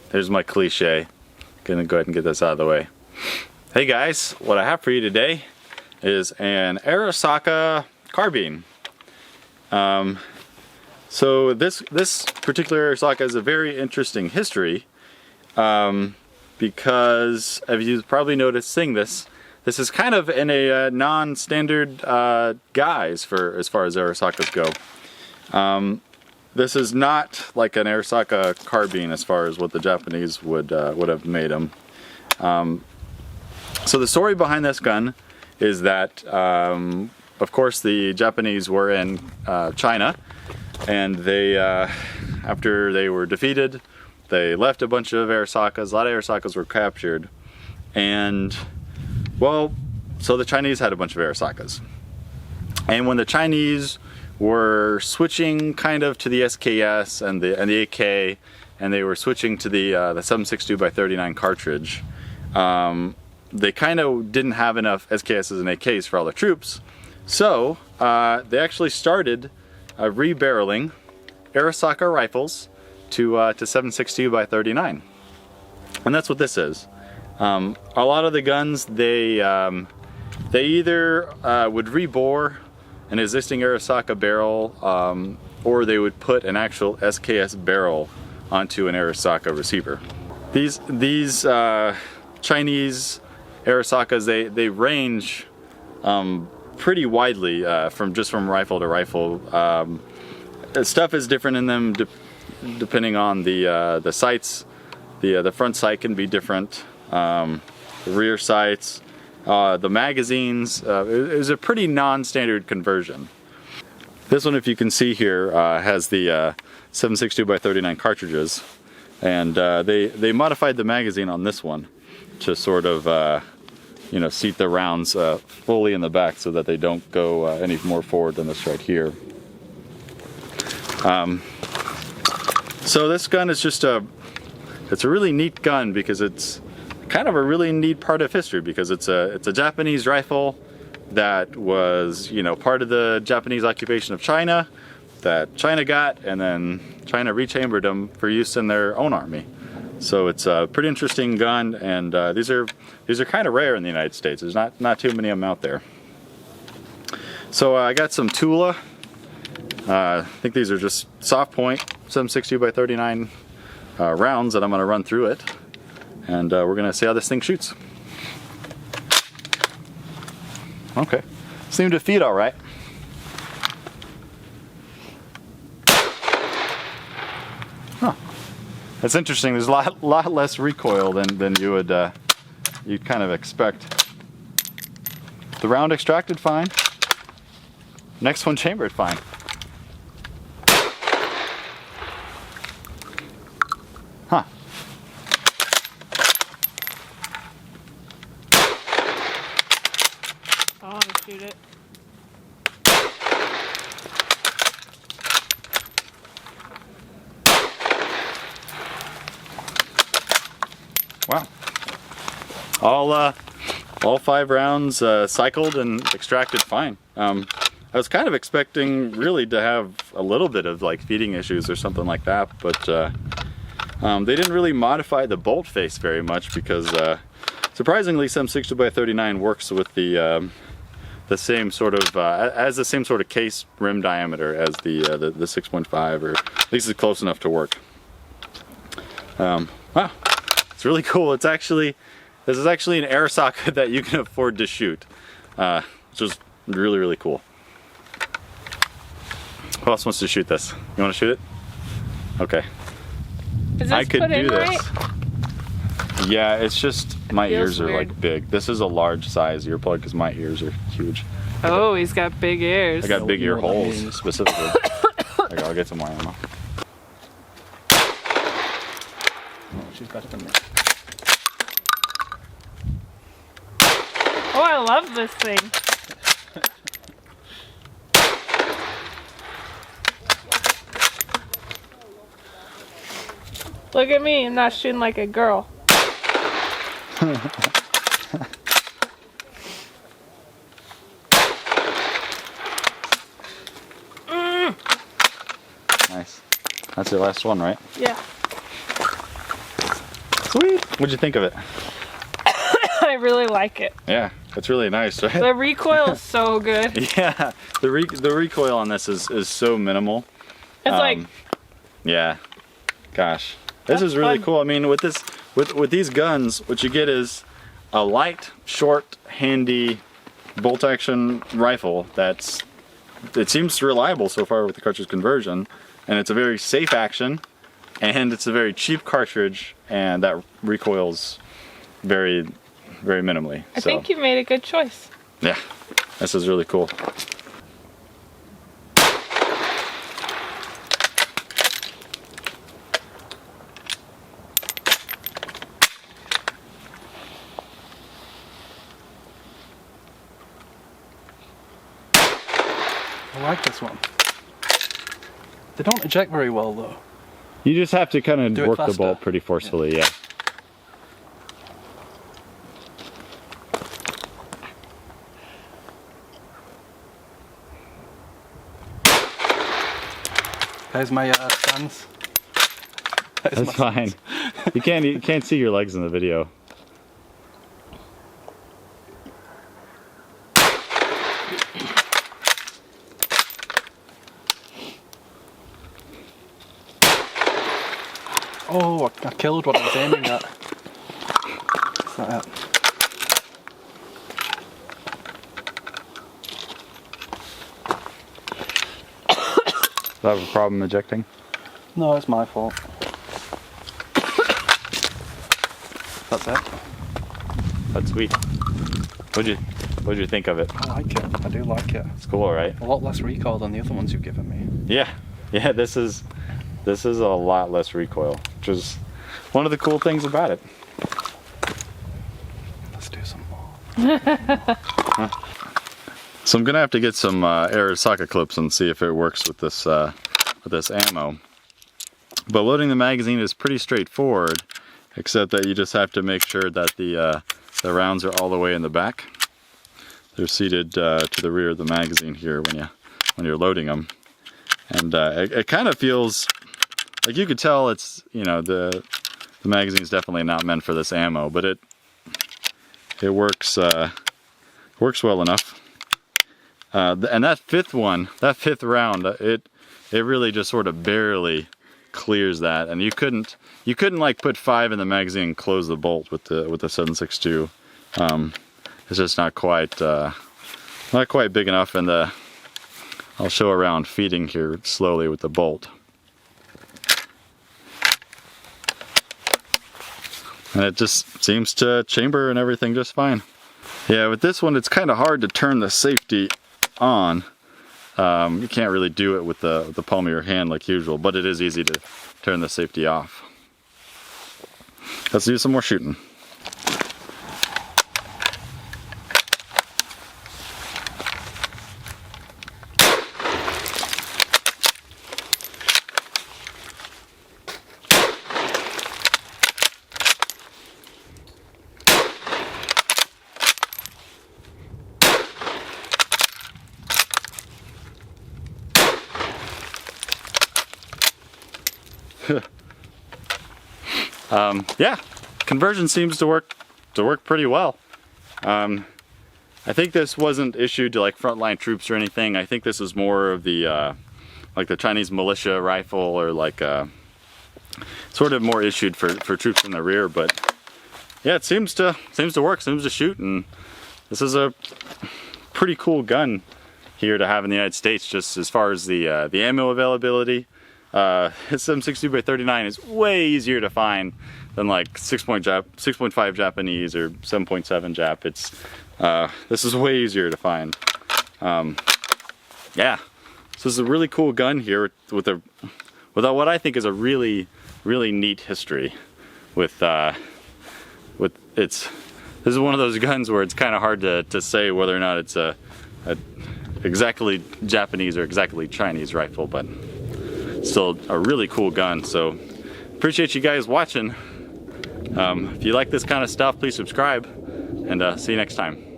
there's my cliche. Gonna go ahead and get this out of the way. Hey guys, what I have for you today is an Arisaka carbine. So this particular Arisaka has a very interesting history because, as you've probably noticed seeing this is kind of in a non-standard guise for as far as Arisakas go. This is not like an Arisaka carbine as far as what the Japanese would have made them. So the story behind this gun is that, of course, the Japanese were in China, and they, after they were defeated, they left a bunch of Arisakas. A lot of Arisakas were captured, and well, so the Chinese had a bunch of Arisakas. And when the Chinese were switching kind of to the SKS and the AK, and they were switching to the 7.62x39 cartridge, they kind of didn't have enough SKSs and AKs for all the troops, so they actually started rebarreling Arisaka rifles to 7.62x39, and that's what this is. A lot of the guns, they either would rebore an existing Arisaka barrel, or they would put an actual SKS barrel onto an Arisaka receiver. These Chinese Arisakas, they range pretty widely from rifle to rifle. Stuff is different in them depending on the sights. The front sight can be different. The rear sights, the magazines. It was a pretty non-standard conversion. This one, if you can see here, has the 7.62x39 cartridges, and they modified the magazine on this one to sort of seat the rounds fully in the back so that they don't go any more forward than this right here. So this gun is just it's a really neat gun because it's kind of a really neat part of history, because it's a Japanese rifle that was, part of the Japanese occupation of China, that China got, and then China rechambered them for use in their own army. So it's a pretty interesting gun, and these are kind of rare in the United States. There's not too many of them out there. So I got some Tula. I think these are just soft point 7.62x39 rounds that I'm going to run through it, and we're going to see how this thing shoots. Okay, seem to feed all right. Huh. That's interesting. There's a lot less recoil than you would you'd kind of expect. The round extracted fine. Next one chambered fine. Huh. I want to shoot it. Wow. All 5 rounds cycled and extracted fine. I was kind of expecting really to have a little bit of like feeding issues or something like that, but they didn't really modify the bolt face very much, because surprisingly 7.62x39 works with the same sort of the same sort of case rim diameter as the 6.5, or at least it's close enough to work. Wow, it's really cool. This is actually an Arisaka that you can afford to shoot, which is really cool. Who else wants to shoot this? You want to shoot it? Okay. Is this I could put do in this. Right? Yeah, it's just my Feels ears are weird. like big. This is a large size earplug because my ears are huge. Oh, he's got big ears. I got big ear holes specifically. I'll get some more ammo. Oh, she's got them. Oh, I love this thing. Look at me, I'm not shooting like a girl. Nice. That's your last one, right? Yeah. Sweet. What'd you think of it? I really like it. Yeah, it's really nice, right? The recoil is so good. Yeah, the recoil on this is so minimal. It's like, yeah, gosh, this is That's really fun. cool. I mean, with these guns, what you get is a light, short, handy bolt action rifle it seems reliable so far with the cartridge conversion, and it's a very safe action, and it's a very cheap cartridge, and that recoils very, very minimally. I think you made a good choice. Yeah, this is really cool. I like this one. They don't eject very well though. You just have to kind Do of it work the faster. bolt pretty forcefully, yeah. There's my stance. There's That's my fine. stance. You can't see your legs in the video. Oh, I killed what I was aiming at. What's that? Do I have a problem ejecting? No, it's my fault. That's it. That's sweet. What'd you think of it? I like it. I do like it. It's cool, right? A lot less recoil than the other ones you've given me. Yeah. Yeah, this is a lot less recoil, which is one of the cool things about it. Let's do some more. So I'm gonna have to get some Arisaka clips and see if it works with this ammo. But loading the magazine is pretty straightforward, except that you just have to make sure that the rounds are all the way in the back. They're seated to the rear of the magazine here when you're loading them, and it kind of feels like you could tell it's, you know, the magazine's definitely not meant for this ammo, but it works well enough. And that fifth round, it really just sort of barely clears that, and you couldn't like put 5 in the magazine and close the bolt with the 7.62. It's just not quite big enough, and I'll show around feeding here slowly with the bolt. And it just seems to chamber and everything just fine. Yeah, with this one it's kind of hard to turn the safety on. You can't really do it with the palm of your hand like usual, but it is easy to turn the safety off. Let's do some more shooting. Yeah, conversion seems to work pretty well. I think this wasn't issued to like frontline troops or anything. I think this is more of the like the Chinese militia rifle, or like sort of more issued for troops in the rear. But yeah, it seems to work, seems to shoot, and this is a pretty cool gun here to have in the United States, just as far as the ammo availability. This M60x39 is way easier to find than like 6.5 Japanese or 7.7 Jap. This is way easier to find. Yeah, so this is a really cool gun here with what I think is a really neat history. This is one of those guns where it's kind of hard to say whether or not it's a exactly Japanese or exactly Chinese rifle, but still a really cool gun. So appreciate you guys watching. If you like this kind of stuff, please subscribe, and see you next time.